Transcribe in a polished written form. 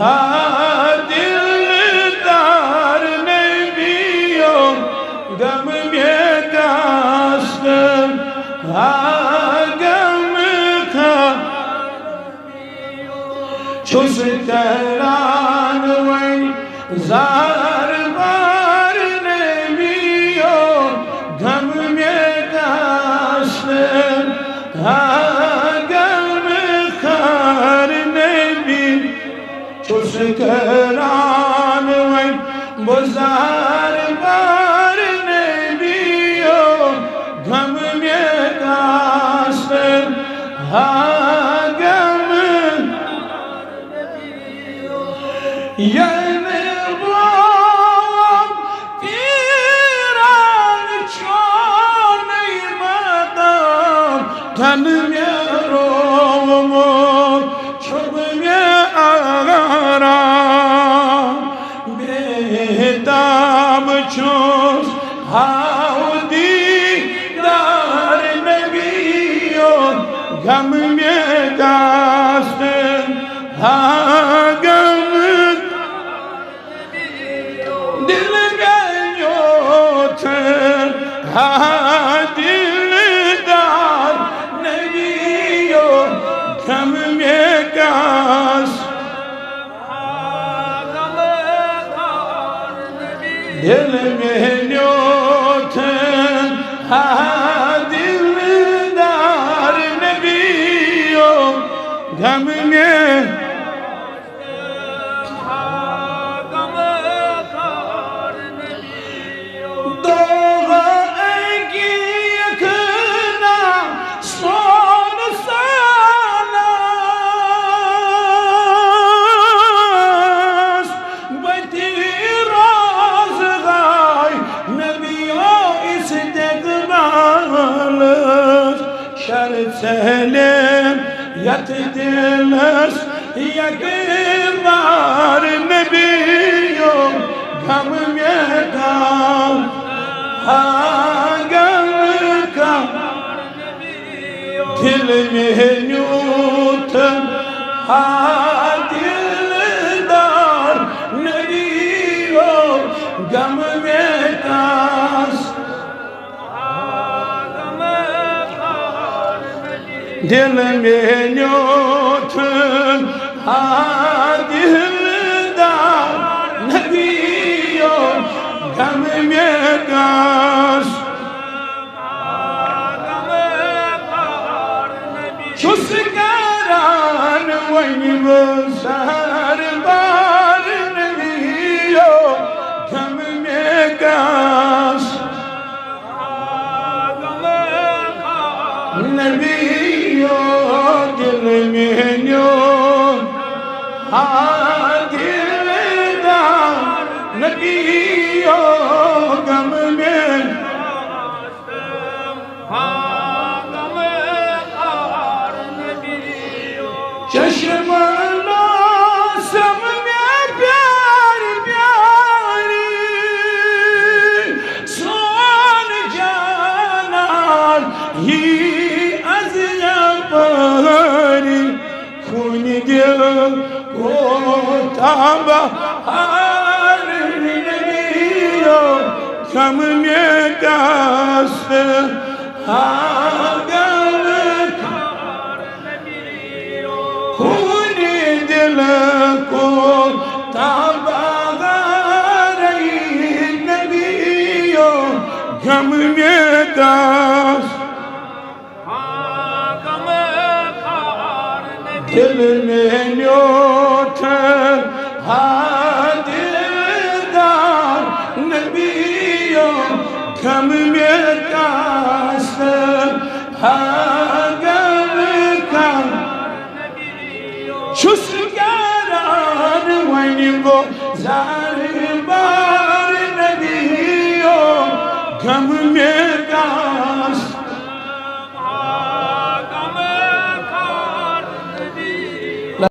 हाँ दिलदार नबियों गम में कास्ट हाँ गम खा छुस करान वही जार बार नबियों गम में कास्ट हाँ गम खार नबी छुस करान वही बुजार बार नबियों गम में कास्ट हाँ गम धन में रोमो छुब में आराम बेताब छूस हाउदी दार नबियों गम में कास्ट हाँ गम दिल गयो थे हाँ दिलदार नबियों गम में कास्ट दिल में न्योथ हाँ दिलदार नबियों गम में Selim yatdillas yakbar nabiyum gam meda ha gam ka dil mein nyut ha dildar nabiyum gam meda दिल में न्योथ हाँ दिलदार नबियों गम में कास्ट छुस करान वही बुजार बार नबियों गम में कास्ट नबी दिल में न्योथ हाँ दिलदार नबियों गम में चश्मा सब में प्यार प्यारी सोन जाना ही खून दिल को ताबा हार नबियों गम में कास्ट हाँ गम खून दिल को ताबा हार नबियों गम में कास्ट दिल में न्योथ हाँ दिलदार नबियों गम में कास्ट हाँ गम का छुस करान वही वो जार बार नबियों गम में कास्ट